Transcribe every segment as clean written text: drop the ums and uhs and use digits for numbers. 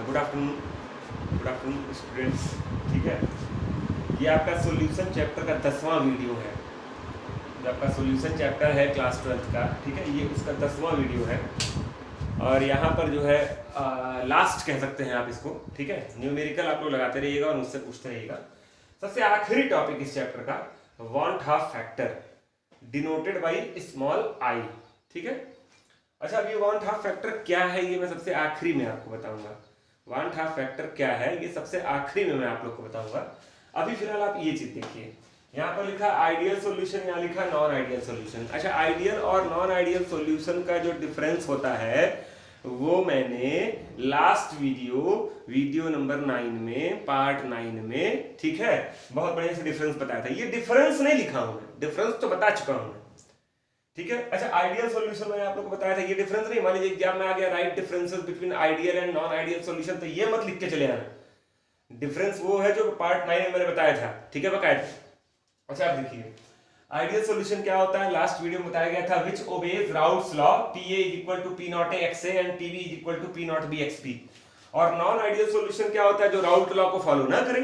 Good afternoon students. ठीक है, ये आपका सॉल्यूशन चैप्टर का 10वां वीडियो है। जो आपका सॉल्यूशन चैप्टर है क्लास 12th का, ठीक है, ये उसका 10वां वीडियो है। और यहाँ पर जो है लास्ट कह सकते हैं आप इसको। ठीक है, न्यूमेरिकल आप लोग लगाते रहिएगा और मुझसे पूछते रहिएगा। सबसे आखिरी टॉपिक इस चैप्टर का want half factor denoted by small I. ठीक है, अच्छा, अब ये वांट हाफ फैक्टर क्या है ये मैं सबसे आखिरी में आपको बताऊंगा। वांट हाफ फैक्टर क्या है ये सबसे आखिरी में मैं आप लोग को बताऊंगा। अभी फिलहाल आप ये चीज देखिए, यहाँ पर लिखा आइडियल सॉल्यूशन, यहाँ लिखा नॉन आइडियल सॉल्यूशन। अच्छा, आइडियल और नॉन आइडियल सॉल्यूशन का जो डिफरेंस होता है वो मैंने लास्ट वीडियो नंबर 9 में, पार्ट 9 में, ठीक है, बहुत बढ़िया से डिफरेंस बताया था। ये डिफरेंस नहीं लिखा हूं मैं, डिफरेंस तो बता चुका हूं मैं। ठीक है, अच्छा, आइडियल सॉल्यूशन मैंने आप लोगों को बताया था, ये डिफरेंस नहीं। मान लीजिए एग्जाम में आ गया right differences between ideal and non ideal solution, तो ये मत लिख के चले आना। डिफरेंस वो है जो पार्ट 9 में मैंने बताया था। ठीक है, बकायदा। अच्छा, आप देखिए आइडियल सॉल्यूशन क्या होता है। लास्ट वीडियो में बताया गया था which obeys Raoult's law PA = P naught A XA and PB = P naught B XP। और नॉन आइडियल सॉल्यूशन क्या होता है, जो राउट लॉ को फॉलो ना करे।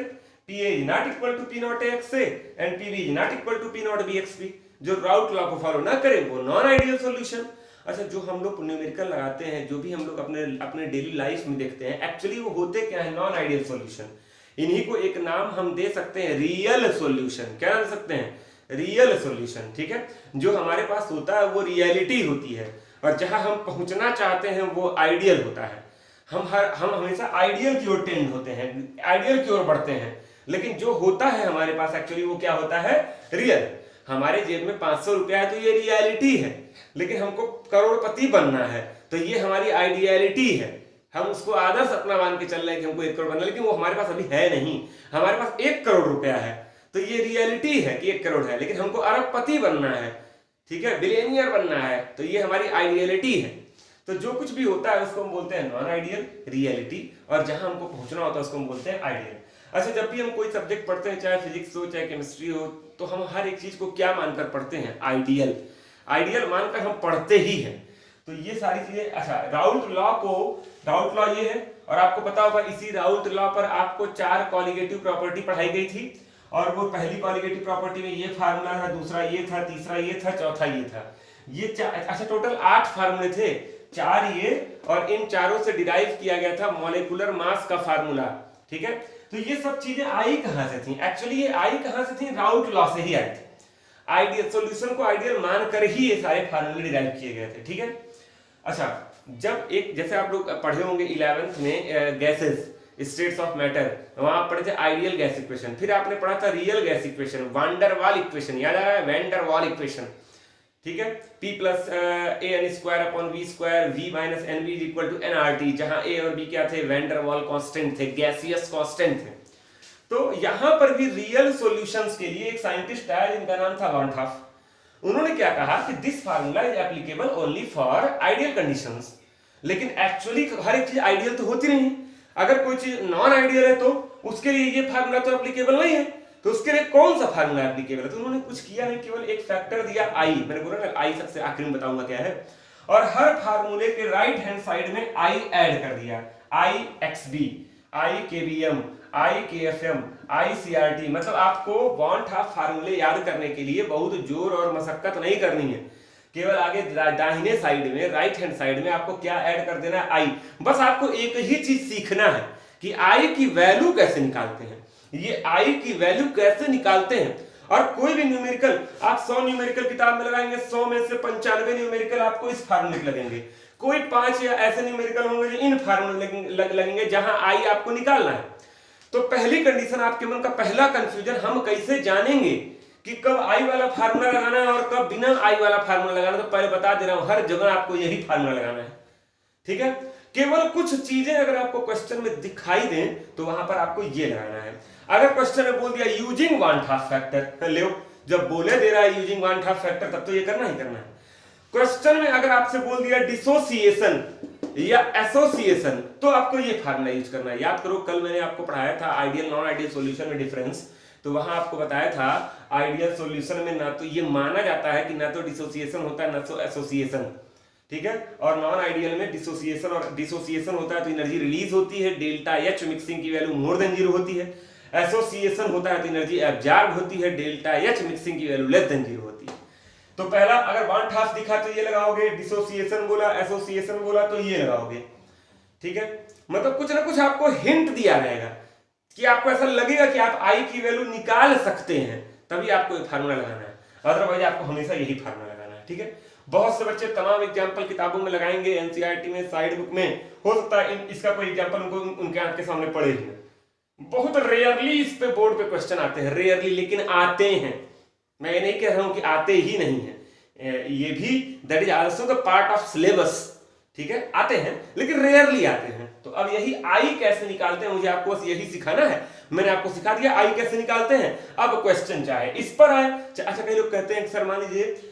PA = P naught A XA and PB = P naught B XP। जो राउट law को फॉलो ना करे वो नॉन आइडियल सॉल्यूशन। अच्छा, जो हम लोग न्यूमेरिकल लगाते हैं, जो भी हम लोग अपने डेली लाइफ में देखते हैं, एक्चुअली वो होते क्या है, नॉन आइडियल सॉल्यूशन। इन्हीं को एक नाम हम दे सकते हैं रियल सॉल्यूशन। क्या दे सकते हैं, रियल सॉल्यूशन। ठीक है, जो हमारे पास होता है वो रियलिटी होती है, और जहां हम पहुंचना चाहते हैं वो आइडियल होता है। हम हमेशा आइडियल की ओर टेंड होते हैं, आइडियल की ओर बढ़ते हैं। लेकिन जो होता है हमारे पास एक्चुअली वो क्या होता है, रियल। हमारे जेब में 500 रुपया है तो ये रियलिटी है, लेकिन हमको करोड़पति बनना है तो ये हमारी आइडियलिटी है। हम उसको आदर्श अपना मान के चल रहे हैं कि हमको 1 करोड़ बनना, लेकिन वो हमारे पास अभी है नहीं। हमारे पास 1 करोड़ रुपया है तो ये रियलिटी है कि 1 करोड़ है, लेकिन हमको अरबपति बनना है, ठीक है, बिलियनियर बनना है, तो ये हमारी आइडियलिटी है। तो जो कुछ भी होता है उसको हम बोलते हैं नॉन आइडियल, रियलिटी, और जहां हमको पहुंचना होता है उसको हम बोलते हैं आइडियल। अच्छा, जब भी हम कोई सब्जेक्ट पढ़ते हैं, चाहे फिजिक्स हो चाहे केमिस्ट्री हो, तो हम हर एक चीज को क्या मानकर पढ़ते हैं, आइडियल। आइडियल मानकर हम पढ़ते ही हैं। तो ये सारी चीजें। अच्छा, राउल्ट लॉ ये है, और आपको पता होगा इसी राउल्ट लॉ पर आपको 4 कॉलिगेटिव प्रॉपर्टी पढ़ाई गई थी। और वो पहली कॉलिगेटिव प्रॉपर्टी में ये फार्मूला था, दूसरा ये था, तीसरा ये था, चौथा ये था। ये अच्छा, टोटल 8 फार्मूले थे, 4 ये, और इन चारों से डिराइव किया गया था मॉलिक्यूलर मास का फार्मूला। ठीक है, तो ये सब चीजें आई कहां से थी, एक्चुअली ये आई कहां से थी, राउल्ट लॉ से ही आई थी। आइडियल सॉल्यूशन को आइडियल मानकर ही ये सारे फार्मूले डिराइव किए गए थे। ठीक है, अच्छा, जब एक, जैसे आप लोग पढ़े होंगे 11th में गैसेस, स्टेट्स ऑफ मैटर, वहां आप पढ़े थे आइडियल गैस इक्वेशन। फिर आपने पढ़ा था रियल गैस इक्वेशन, वांडर वाल इक्वेशन, याद आ रहा है, वैंडर वाल इक्वेशन। ठीक है, P + AN²/V², V - NV = nRT, जहां A और B क्या थे, वैंडर वाल कांस्टेंट थे, गैसियस कांस्टेंट थे। तो यहां पर भी रियल सॉल्यूशंस के लिए एक साइंटिस्ट आया जिनका नाम था वांट हाफ। उन्होंने क्या कहा कि this formula is applicable only for ideal conditions. लेकिन एक्चुअली हर एक चीज आइडियल तो होती नहीं। अगर कोई चीज नॉन आइडियल है तो उसके लिए ये फार्मूला तो एप्लीकेबल नहीं है, तो उसके लिए कौन सा फार्मूला एप्लीकेबल है। तो उन्होंने कुछ किया नहीं, केवल एक फैक्टर दिया आई। मैंने बोला ना, आई सबसे आखिर में बताऊंगा क्या है। और हर फार्मूले के राइट हैंड साइड में आई ऐड कर दिया, IXB, IKBM, IKFM, ICRT। मतलब आपको वांट हाफ फार्मूले याद करने के लिए बहुत जोर और मशक्कत नहीं करनी है। केवल आगे दाहिने साइड में, राइट हैंड साइड में आपको क्या ऐड कर देना है, आई। बस आपको एक ही चीज सीखना है कि आई की वैल्यू कैसे निकालते हैं, ये आई की वैल्यू कैसे निकालते हैं। और कोई भी न्यूमेरिकल आप 100 न्यूमेरिकल किताब में लगाएंगे, 100 में से 95 न्यूमेरिकल आपको इस फार्मूले के लगेंगे। कोई 5 या ऐसे न्यूमेरिकल होंगे जो इन फार्मूले लगेंगे जहां आई आपको निकालना है। तो पहली कंडीशन, आपके मन का पहला कंफ्यूजन, हम कैसे जानेंगे कि कब आई वाला फार्मूला लगाना है और कब बिना आई वाला फार्मूला लगाना। तो पहले बता दे रहा हूं, हर जगह आपको यही फार्मूला लगाना है। ठीक है, केवल कुछ चीजें अगर आपको क्वेश्चन में दिखाई दें तो वहां पर आपको ये लगाना है। अगर क्वेश्चन में बोल दिया यूजिंग वांट हाफ फैक्टर, ले जब बोले दे रहा है यूजिंग वांट हाफ फैक्टर, तब तो ये करना ही करना है। क्वेश्चन में अगर आपसे बोल दिया डिसोसिएशन या एसोसिएशन, तो आपको ये फार्मूला यूज करना है। याद करो, कल मैंने आपको पढ़ाया था आइडियल नॉन आइडियल सॉल्यूशन में डिफरेंस। तो वहां आपको बताया था आइडियल सॉल्यूशन में ना तो ये माना जाता है कि ना तो डिसोसिएशन होता है ना तो एसोसिएशन। ठीक है। और नॉन आइडियल में डिसोसिएशन, और डिसोसिएशन होता है तो एनर्जी रिलीज होती है, डेल्टा एच मिक्सिंग की वैल्यू मोर देन 0 होती है। एसोसिएशन होता है तो एनर्जी एब्जॉर्ब होती है, डेल्टा एच मिक्सिंग की वैल्यू लेस देन 0 होती है। तो पहला अगर वन हाफ दिखा तो ये लगाओगे, डिसोसिएशन बोला, एसोसिएशन बोला तो ये लगाओगे, ठीक है। मतलब कुछ ना कुछ आपको हिंट दिया रहेगा कि आपको ऐसा लगेगा कि आप आई की वैल्यू निकाल सकते हैं, तभी आपको ये फार्मूला लगाना है, अदरवाइज आपको हमेशा यही फार्मूला लगाना है, ठीक है। बहुत से बच्चे तमाम एग्जाम्पल किताबों में लगाएंगे, एनसीईआरटी में, साइड बुक में, हो सकता है इसका कोई एग्जाम्पल उनको उनके आंख के सामने पड़े ही नहीं। बहुत रेयरली इस पे बोर्ड पे क्वेश्चन आते हैं, रेयरली, लेकिन आते हैं। मैं ये नहीं कह रहा हूं कि आते ही नहीं है, ये भी that is also the part of syllabus, ठीक है, आते हैं लेकिन रेयरली आते हैं। तो अब यही आई कैसे निकालते हैं, मुझे आपको बस यही सिखाना है। मैंने आपको सिखा दिया आई कैसे निकालते हैं। अब क्वेश्चन चाहे इस पर आए, अच्छा कई लोग कहते हैं सर मान लीजिए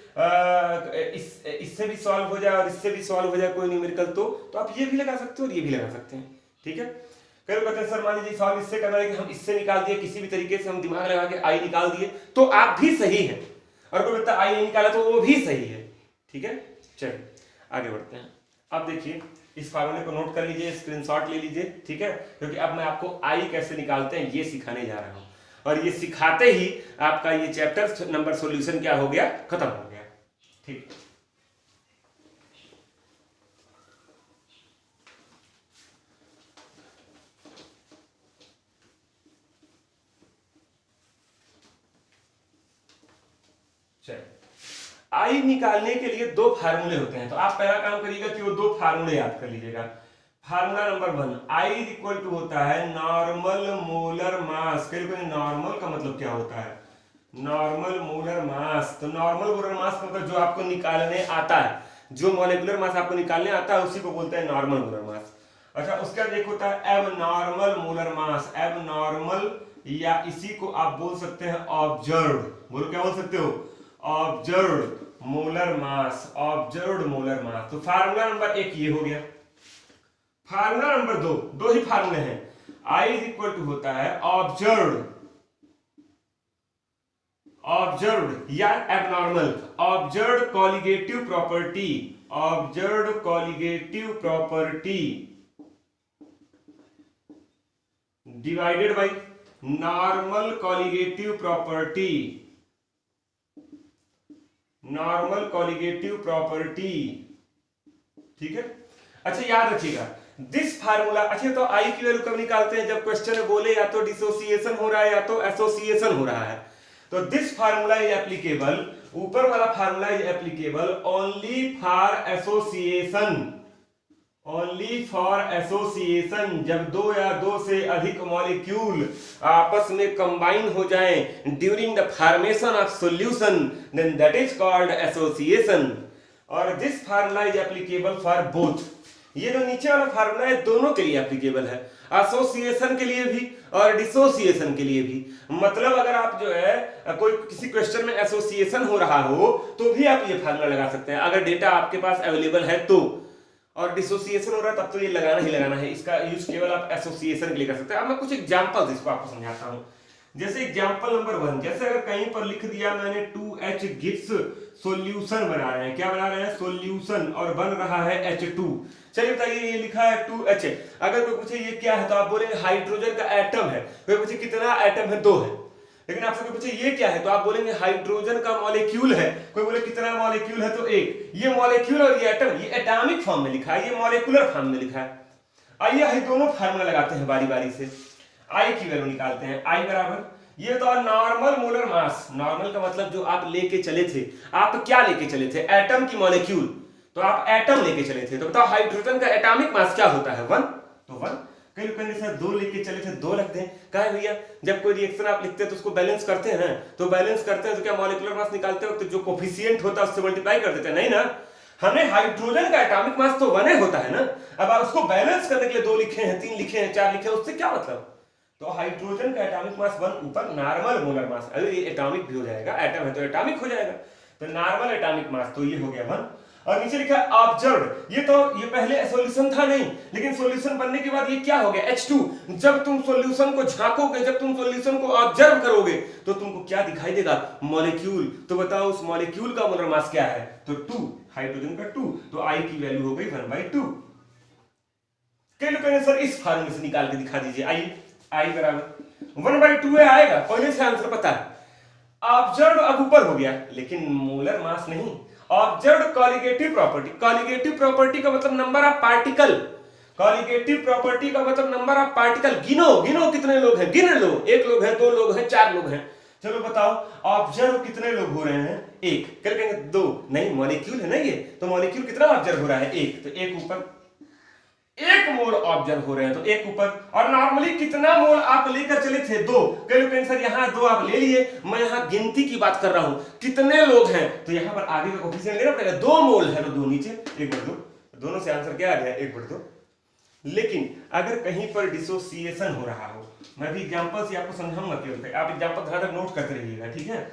इससे भी सॉल्व हो जाए और इससे भी सॉल्व हो जाए कोई न्यूमेरिकल, तो आप ये भी लगा सकते हो और ये भी लगा सकते हैं, ठीक है। कई लोग कहते हैं सर मान लीजिए सॉल्व इससे करना है कि हम इससे निकाल दिए, किसी भी तरीके से हम दिमाग लगा के आई निकाल दिए, तो आप भी सही है, और कोई कहता है आई नहीं निकाला तो वो भी सही है, ठीक है। चलिए आगे बढ़ते हैं। अब देखिए इस फार्मूले को नोट कर लीजिए, स्क्रीनशॉट ले लीजिए, ठीक है, क्योंकि अब मैं आपको आई कैसे निकालते हैं ये सिखाने जा रहा हूं, और ये सिखाते ही आपका ये चैप्टर नंबर सॉल्यूशन क्या हो गया, खत्म हो गया, ठीक। चलिए आई निकालने के लिए दो फार्मूले होते हैं, तो आप पहला काम करिएगा कि वो दो फार्मूले याद कर लीजिएगा। Formula number 1, I equal to होता है नॉर्मल मोलर मास। नॉर्मल का मतलब क्या होता है, नॉर्मल मोलर मास। तो नॉर्मल मोलर मास मतलब जो आपको निकालने आता है, जो मॉलिक्यूलर मास आपको निकालने आता है उसी को बोलते हैं नॉर्मल मोलर मास। अच्छा उसका एक होता है एबनॉर्मल मोलर मास, एबनॉर्मल, या इसी को आप बोल सकते हैं ऑब्जर्व्ड, बोलो क्या बोल सकते हो, observed molar mass, observed molar mass. तो फार्मूला नंबर 1 ये हो गया। फार्मूला नंबर 2, दो ही फार्मूले हैं। आई इज इक्वल टू होता है ऑब्जर्व्ड, ऑब्जर्व्ड या abnormal, observed colligative property, observed colligative property divided by normal colligative property, normal colligative property, ठीक है। अच्छा याद रखिएगा दिस फार्मूला। अच्छा तो आई की वैल्यू कब निकालते हैं, जब क्वेश्चन में बोले या तो डिसोसिएशन हो रहा है या तो एसोसिएशन हो रहा है। तो दिस फार्मूला इज एप्लीकेबल, ऊपर वाला formula is applicable only for association, only for association, जब दो या दो से अधिक मॉलिक्यूल आपस में कंबाइन हो जाएं during the formation of solution, then that is called association. और this formula is applicable for both. ये जो नीचे वाला फार्मूला है दोनों के लिए एप्लीकेबल है, एसोसिएशन के लिए भी और डिसोसिएशन के लिए भी। मतलब अगर आप जो है कोई किसी क्वेश्चन में एसोसिएशन हो रहा हो तो भी आप ये फार्मूला लगा सकते हैं, अगर डेटा आपके पास अवेलेबल है तो। और डिसोसिएशन हो रहा है तब तो ये लगाना ही लगाना है, इसका यूज केवल आप एसोसिएशन के लिए कर सकते हैं। अब मैं कुछ एग्जांपल्स इसको आपको समझाता हूं। जैसे एग्जांपल नंबर 1, जैसे अगर कहीं पर लिख दिया मैंने 2H गिव्स सॉल्यूशन बना रहे हैं, क्या बना रहे हैं, सॉल्यूशन, और बन रहा है H2। चलिए बताइए ये लिखा है 2H, अगर कोई पूछे ये क्या है तो आप बोलेंगे हाइड्रोजन का एटम है। कोई पूछे कितना एटम है, 2 है। लेकिन आपसे कोई पूछे ये क्या है तो आप बोलेंगे हाइड्रोजन का मॉलिक्यूल है। कोई बोले कितना मॉलिक्यूल है तो 1। ये मॉलिक्यूल और ये एटम, ये एटॉमिक फॉर्म में लिखा है, ये मॉलिक्यूलर फॉर्म में लिखा है। आइए हम दोनों फार्मूला लगाते हैं बारी बारी से, आई की वैल्यू निकालते हैं। आई बराबर ये तो नॉर्मल मोलर मास, नॉर्मल का मतलब जो आप लेके चले थे, आप क्या लेके चले थे, एटम की मॉलिक्यूल, तो आप एटम लेके चले थे। तो बताओ हाइड्रोजन का एटॉमिक मास क्या होता है, 1। तो 1। कई लोग कहेंगे सर 2 लेके चले थे 2 रख दें, कहा भैया जब कोई रिएक्शन आप लिखते हैं तो उसको बैलेंस करते हैं, तो बैलेंस करते हैं तो क्या मॉलिक्यूलर मास निकालते वक्त जो कोफिशिएंट होता है उससे मल्टीप्लाई कर देते हैं, नहीं ना। हमने हाइड्रोजन का एटॉमिक मास तो 1 होता है ना, अब आप उसको बैलेंस करने के लिए 2 लिखे हैं, 3 लिखे हैं, 4 लिखे हैं, उससे क्या मतलब। तो हाइड्रोजन का एटॉमिक मास 1 ऊपर नॉर्मल मोलर मास, अरे ये एटॉमिक भी हो जाएगा, एटम है तो एटॉमिक हो जाएगा, तो नॉर्मल एटॉमिक मास, तो ये हो गया 1। और नीचे लिखा है ऑब्जर्व्ड, ये पहले सॉल्यूशन था नहीं, लेकिन सॉल्यूशन बनने के बाद ये क्या हो गया, H2। जब तुम सॉल्यूशन को झांकोगे, जब तुम सॉल्यूशन को ऑब्जर्व करोगे तो तुमको क्या दिखाई देगा, मॉलिक्यूल। तो बताओ उस मॉलिक्यूल का मोलर मास क्या है, तो 2। हाइड्रोजन का 2, तो I की वैल्यू हो गई 1/2। कई लोग कहेंगे सर इस फार्मूले से निकाल के दिखा दीजिए, आइए I बराबर 1/2 है आएगा, पहले से आंसर पता है। ऑब्जर्व अब ऊपर हो गया लेकिन मोलर मास नहीं। Observe colligative property, colligative property का मतलब number of particle, colligative property का मतलब नंबर ऑफ पार्टिकल। गिनो गिनो कितने लोग हैं, गिन लो, 1 लोग हैं, 2 लोग हैं, 4 लोग हैं, चलो बताओ ऑब्जर्व कितने लोग हो रहे हैं, 1। क्या कहेंगे 2, नहीं मॉलिक्यूल है ना ये, तो मॉलिक्यूल कितना ऑब्जर्व हो रहा है, 1, तो 1 ऊपर, 1 मोल ऑब्जर्व हो रहे हैं तो 1 ऊपर। और नॉर्मली कितना मोल आप लेकर चले थे, 2। कई लोग कहेंगे सर यहाँ 2 आप ले लिए, मैं यहाँ गिनती की बात कर रहा हूं, कितने लोग हैं, तो यहाँ पर आगे का कोफिशिएंट लेना पड़ेगा, 2 मोल है तो 2 नीचे 1/2, दोनों से आंसर क्या आ गया 1/2। लेकिन अगर कहीं पर डिसोसिएशन हो रहा हो, मैं भी एग्जांपल से आपको समझाऊंगा केवल, आप एग्जांपल ध्यान तक नोट करते रहिएगा, ठीक है।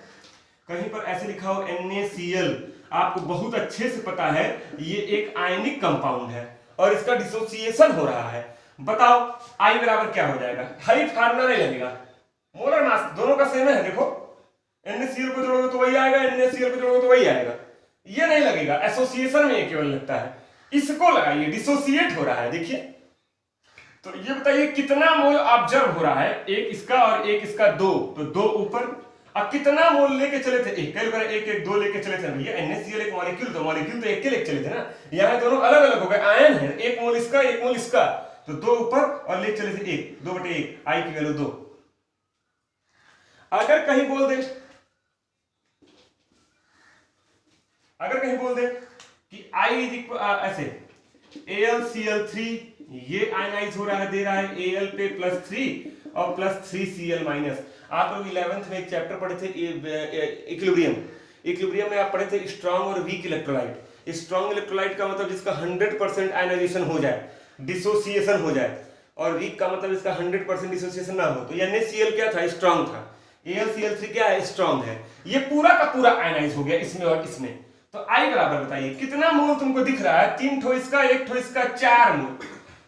कहीं पर ऐसे लिखा हो NaCl, आपको बहुत अच्छे से पता है ये एक आयनिक कंपाउंड है और इसका डिसोसिएशन हो रहा है, बताओ I बराबर क्या हो जाएगा। हाई फार्मूला नहीं लगेगा, मोलर मास दोनों का सेम है, देखो NaCl को जोड़ोगे तो वही आएगा, NaCl को जोड़ोगे तो वही आएगा, ये नहीं लगेगा, एसोसिएशन में ये केवल लगता है। इसको लगाइए, डिसोसिएट हो रहा है, देखिए तो ये बताइए कितना मोल ऑब्जर्व हो रहा है, 1 इसका और 1 इसका 2, तो 2 ऊपर। अब कितना मोल लेके चले थे, 1 1 1 2 लेके चले थे भैया, NaCl एक मॉलिक्यूल, तो मॉलिक्यूल तो 1 के लेके चले थे ना, यहाँ दोनों अलग अलग हो गए, आयन है, 1 मोल इसका 1 मोल इसका, तो 2 ऊपर और ले चले थे 1, 2/1, I की वैल्यू 2। अगर कहीं बोल दे कि I ऐसे AlCl3, ये आयनाइज हो रहा है, दे रहा है Al पे +3 और +3Cl-। आप लोग 11th में एक चैप्टर पढ़े थे इक्विलिब्रियम, इक्विलिब्रियम में आप पढ़े थे स्ट्रॉन्ग और वीक इलेक्ट्रोलाइट। स्ट्रॉन्ग इलेक्ट्रोलाइट का मतलब जिसका 100% आयनाइजेशन हो जाए, डिसोसिएशन हो जाए, और वीक का मतलब इसका 100% डिसोसिएशन ना हो। तो NaCl क्या था, स्ट्रॉन्ग था, AlCl3 क्या है, स्ट्रॉन्ग है, ये पूरा का पूरा आयनाइज हो गया इसमें और इसमें। तो I बराबर बताइए कितना मोल तुमको दिख रहा है, 3 ठो इसका 1 ठो इसका, 4 मोल।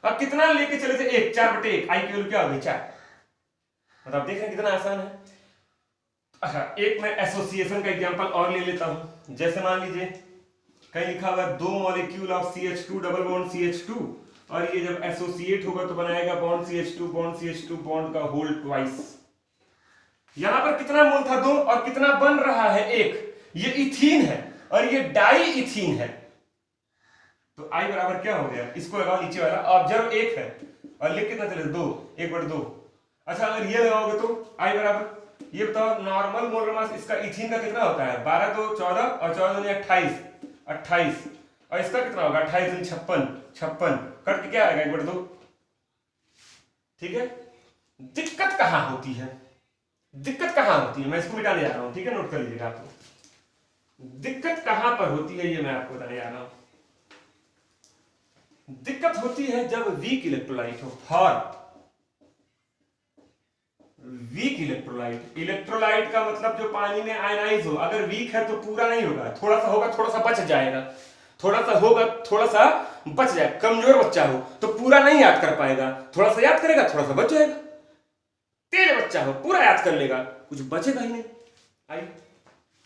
अब कितना लेके चले थे, 1, 4/1, I की वैल्यू क्या हो गई 4। मतलब देख रहे हैं कितना आसान है। अच्छा एक मैं एसोसिएशन का एग्जांपल और ले लेता हूं, जैसे मान लीजिए कहीं लिखा हुआ 2 molecule of CH2 double bond CH2, और ये जब एसोसिएट होगा तो बनाएगा बॉन्ड CH2 बॉन्ड का होल ट्वाइस। यहां पर कितना मोल था, 2, और कितना बन रहा है 1, ये इथीन है और ये डाई इथीन है, तो I बराबर क्या हो गया, इसको लगाओ नीचे वाला, ऑब्जर्व 1 है और लिख कितना चले 2, 1/2। अच्छा अगर ये लगाओगे तो I बराबर, ये बताओ नॉर्मल मोलर मास इसका इथीन का कितना होता है, 12 2 14 और 14 2 28, और इसका कितना होगा 28 56, कट के क्या आएगा 1/2, ठीक है। दिक्कत कहां होती है, दिक्कत कहां होती है, मैं इसको मिटाने जा रहा हूं, ठीक है, नोट कर लीजिएगा आप। दिक्कत कहां पर होती है ये मैं आपको बताने जा रहा हूं। दिक्कत होती है जब वीक इलेक्ट्रोलाइट हो, फॉर वीक इलेक्ट्रोलाइट। इलेक्ट्रोलाइट का मतलब जो पानी में आयनाइज हो, अगर वीक है तो पूरा नहीं होगा, थोड़ा सा होगा, थोड़ा सा बच जाएगा, थोड़ा सा होगा, थोड़ा सा बच जाएगा। कमजोर बच्चा हो तो पूरा नहीं याद कर पाएगा, थोड़ा सा याद करेगा, थोड़ा सा बच जाएगा। तेज बच्चा हो पूरा याद कर लेगा, कुछ बचेगा ही नहीं। आई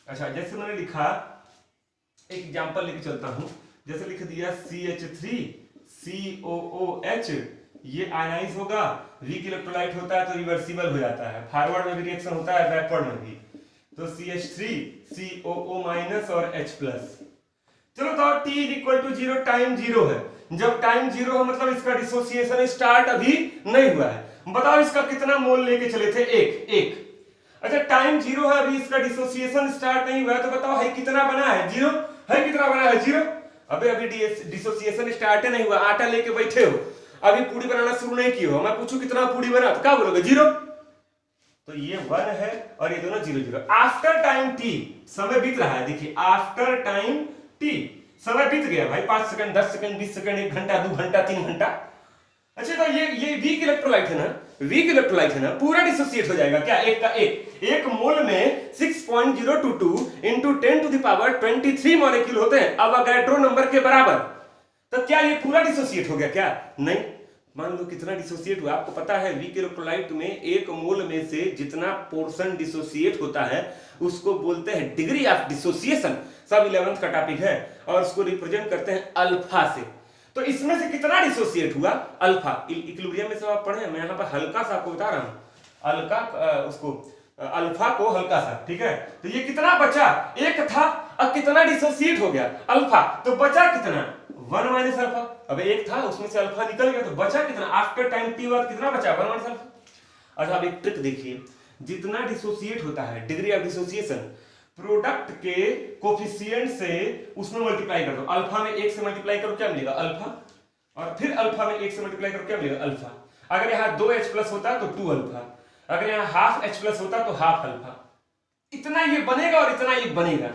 अच्छा जैसे मैंने लिखा, एक एग्जांपल लेके चलता हूं, जैसे लिख दिया CH3COOH, ये आयनाइज होगा, वीक इलेक्ट्रोलाइट होता है तो रिवर्सिबल हो जाता है, फॉरवर्ड में भी रिएक्शन होता है, बैकवर्ड में भी, तो CH3COO- और H+। चलो तो T=0, टाइम 0 है, जब टाइम 0 है मतलब इसका डिसोसिएशन स्टार्ट अभी नहीं हुआ है। बताओ इसका कितना मोल लेके चले थे, 1। अच्छा टाइम 0 है, अभी इसका डिसोसिएशन स्टार्ट नहीं हुआ है, तो बताओ है कितना बना है, 0 है, कितना बना है 0। अभी डिसोसिएशन स्टार्ट नहीं हुआ, आटा लेके बैठे हो, अभी पूरी बनाना शुरू नहीं किए हो, मैं पूछूं कितना पूरी बना तो क्या बोलोगे 0, तो ये 1 है और ये दोनों 0 0। आफ्टर टाइम T, समय बीत रहा है, देखिए आफ्टर टाइम T समय बीत गया भाई, 5 सेकंड 10 सेकंड 20 सेकंड 1 घंटा 2 घंटा 3 घंटा। अच्छा तो ये वीक इलेक्ट्रोलाइट है ना, वीक इलेक्ट्रोलाइट है ना, पूरा डिसोसिएट हो जाएगा क्या, एक का एक मोल में 6.022 इंटू 10⁻23 मॉलिक्यूल होते हैं अवोगाड्रो नंबर के बराबर, तो क्या ये पूरा डिसोसिएट हो गया क्या, नहीं। मान लो कितना डिसोसिएट हुआ, आपको पता है वीक इलेक्ट्रोलाइट में एक मोल में से जितना पोर्शन डिसोसिएट होता है उसको बोलते हैं डिग्री ऑफ डिसोसिएशन। सब 11th का टॉपिक है और उसको रिप्रेजेंट करते हैं अल्फा से। तो इसमें से कितना डिसोसिएट हुआ? अल्फा। इक्विलिब्रियम में सब आप पढ़े, मैं यहाँ पर हल्का सा आपको बता रहा हूँ, अल्फा को हल्का सा, ठीक है। तो ये कितना बचा? एक था, अब कितना डिसोसिएट हो गया? अल्फा। तो बचा कितना? 1 माइनस अल्फा। अब एक था उसमें से अल्फा निकल गया, तो बचा कितना? आफ्टर टाइम टी बाद कितना बचा? 1 माइनस अल्फा। अच्छा, अब एक ट्रिक देखिए, जितना डिसोसिएट होता है, डिग्री ऑफ डिसोसिएशन, प्रोडक्ट के कोफिशिएंट से उसमें मल्टीप्लाई कर दो। अल्फा में 1 से मल्टीप्लाई करो, क्या मिलेगा? अल्फा। और फिर अल्फा में 1 से मल्टीप्लाई करो, क्या मिलेगा? अल्फा। अगर यहाँ 2H प्लस होता तो 2 अल्फा, अगर यहाँ हाफ H प्लस होता तो हाफ अल्फा। इतना ये बनेगा और इतना ये बनेगा।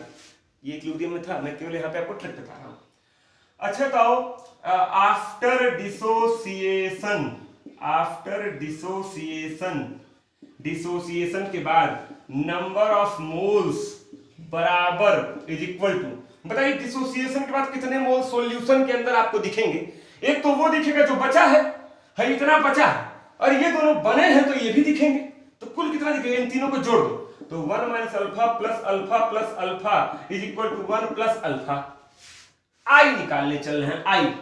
ये इक्विलिब्रियम में था, मैं केवल यहाँ पे आपको ट्रिक बता रहा हूँ। अच्छा, तो आफ्टर डिसोसिएशन के बाद नंबर ऑफ मोल्स बराबर इज इक्वल टू, बताइए डिसोसिएशन के बाद कितने मोल सॉल्यूशन के अंदर आपको दिखेंगे? एक तो वो दिखेगा जो बचा है इतना बचा है, और ये दोनों बने हैं तो ये भी दिखेंगे। तो कुल कितना दिखेगा? इन तीनों को जोड़ दो तो 1 minus alpha plus alpha is equal to 1 plus alpha. I निकालने चल रहे हैं, आई।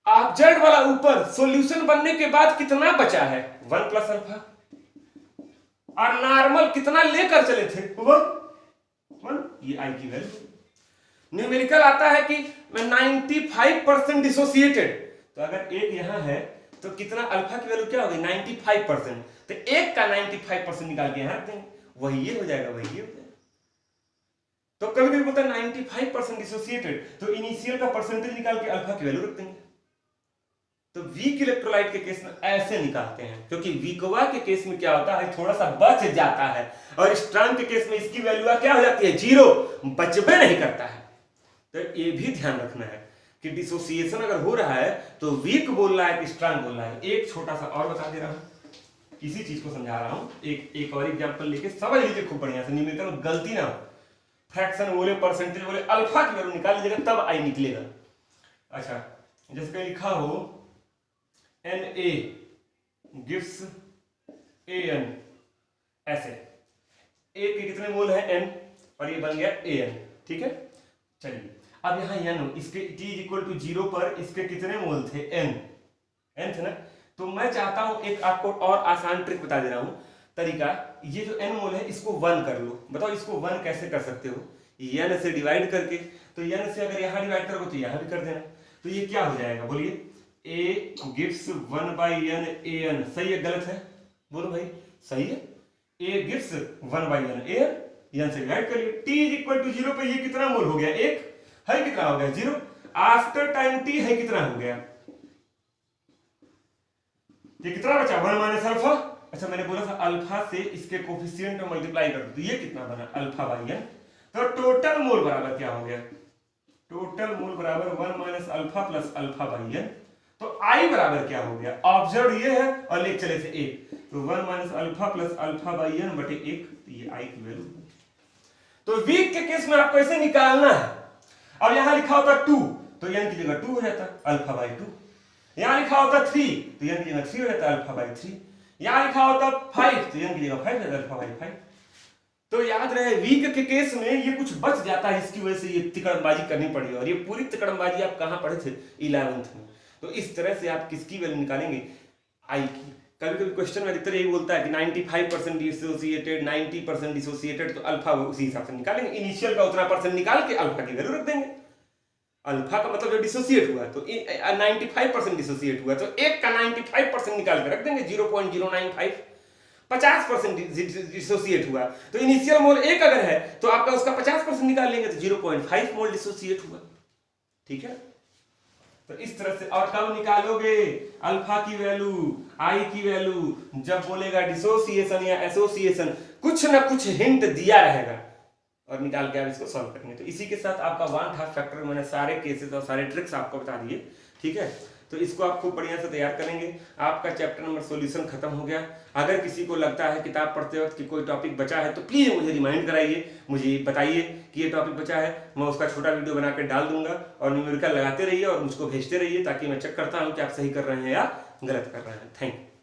आप जेड वाला ऊपर सॉल्यूशन बनने के बाद कितना बचा है? 1 प्लस अल्फा। और नॉर्मल कितना लेकर चले थे? 1। ये आई की वैल्यू। न्यूमेरिकल आता है कि 95% डिसोसिएटेड, तो अगर एक यहां है तो कितना अल्फा की वैल्यू क्या होगी? 95%। तो एक का 95% निकाल के यहां रख देंगे, वही ये हो जाएगा, वही ये हो जाएगा। तो कभी कभी बोलता है 95% डिसोसिएटेड, तो इनिशियल का परसेंटेज निकाल के अल्फा की वैल्यू रख देंगे। तो वीक इलेक्ट्रोलाइट के केस में ऐसे निकालते हैं, क्योंकि वीकवा के केस में क्या होता है? थोड़ा सा बच जाता है, और स्ट्रांग के केस में इसकी वैल्यू क्या हो जाती है? 0, बचबे नहीं करता है। तो ये भी ध्यान रखना है कि डिसोसिएशन अगर हो रहा है तो वीक बोल रहा है कि स्ट्रांग बोल रहा है। एक छोटा सा और बता दे रहा हूं, इसी चीज को समझा रहा हूं, एक और एग्जांपल लेके समझ लीजिए खूब बढ़िया से, न्यूमेरिकल में गलती ना हो। फ्रैक्शन बोले, परसेंटेज बोले, अल्फा की वैल्यू निकाल लीजिएगा तब आई निकलेगा। अच्छा, जैसे लिखा हो Na gives An, ऐसे A के कितने मोल है? N, और ये बन गया An, ठीक है। चलिए, अब यहाँ N, इसके T इज इक्वल टू 0 पर इसके कितने मोल थे? N थे ना। तो मैं चाहता हूं एक आपको और आसान ट्रिक बता दे रहा हूं, तरीका। ये जो N मोल है इसको 1 कर लो। बताओ इसको 1 कैसे कर सकते हो? N से डिवाइड करके, तो N से अगर यहाँ डिवाइड करोगे तो यहाँ भी कर देना। तो ये क्या हो जाएगा? बोलिए, A gives 1 by n An, सही है गलत है? बोलो भाई, सही है। A gives 1 by n An, n से डिवाइड करिए। T इज इक्वल टू 0 पे ये कितना मोल हो गया? 1 है, कितना हो गया? 0। आफ्टर टाइम T है, कितना हो गया? ये कितना बचा? 1 माइनस अल्फा। अच्छा, मैंने बोला था अल्फा से इसके कोफिशिएंट में मल्टीप्लाई कर दो, तो ये कितना बना? Alpha by n। तो टोटल मोल बराबर क्या हो गया? टोटल मोल बराबर 1 minus alpha plus alpha by n। तो I बराबर क्या हो गया? ऑब्जर्व ये है और ले चले से 1, तो 1 minus alpha plus alpha by n बटे 1, तो ये I की वैल्यू। तो वीक के केस में आपको ऐसे निकालना है। अब यहां लिखा होता 2, तो n की जगह 2 हो जाता अल्फा बाई 2। यहां लिखा होता 3, तो n की जगह 3 हो जाता अल्फा बाई 3। यहां लिखा होता 5, तो n की जगह 5 हो जाता अल्फा बाई 5। तो याद रहे, वीक के केस में ये कुछ बच जाता है, इसकी वजह से ये तिकड़मबाजी करनी पड़ी। और ये पूरी तिकड़मबाजी आप कहां पढ़े थे? 11th में। तो इस तरह से आप किसकी वैल्यू निकालेंगे? आई की। कभी कभी क्वेश्चन में अधिकतर यही बोलता है कि 95% डिसोसिएटेड, 90% डिसोसिएटेड, तो अल्फा उसी हिसाब से निकालेंगे। इनिशियल का उतना परसेंट निकाल के अल्फा की वैल्यू रख देंगे। अल्फा का मतलब जो डिसोसिएट हुआ, तो 95% डिसोसिएट हुआ, तो एक का 95% निकाल के रख देंगे, 0.095। 50% डिसोसिएट हुआ, तो इनिशियल मोल 1 अगर है तो आपका उसका 50% निकाल लेंगे, तो 0.5 मोल डिसोसिएट हुआ। ठीक है, तो इस तरह से। और कब निकालोगे अल्फा की वैल्यू, आई की वैल्यू? जब बोलेगा डिसोसिएशन या एसोसिएशन, कुछ ना कुछ हिंट दिया रहेगा और निकाल के आप इसको सॉल्व करेंगे। तो इसी के साथ आपका 1/2 फैक्टर मैंने सारे केसेस और सारे ट्रिक्स आपको बता दिए। ठीक है, तो इसको आप खूब बढ़िया से तैयार करेंगे। आपका चैप्टर नंबर सॉल्यूशन खत्म हो गया। अगर किसी को लगता है किताब पढ़ते वक्त कि कोई टॉपिक बचा है, तो प्लीज़ मुझे रिमाइंड कराइए, मुझे बताइए कि ये टॉपिक बचा है। मैं उसका छोटा वीडियो बना कर डाल दूंगा, और न्यूमेरिकल लगाते रहिए और मुझको भेजते रहिए, ताकि मैं चेक करता हूँ कि आप सही कर रहे हैं या गलत कर रहे हैं। Thank you.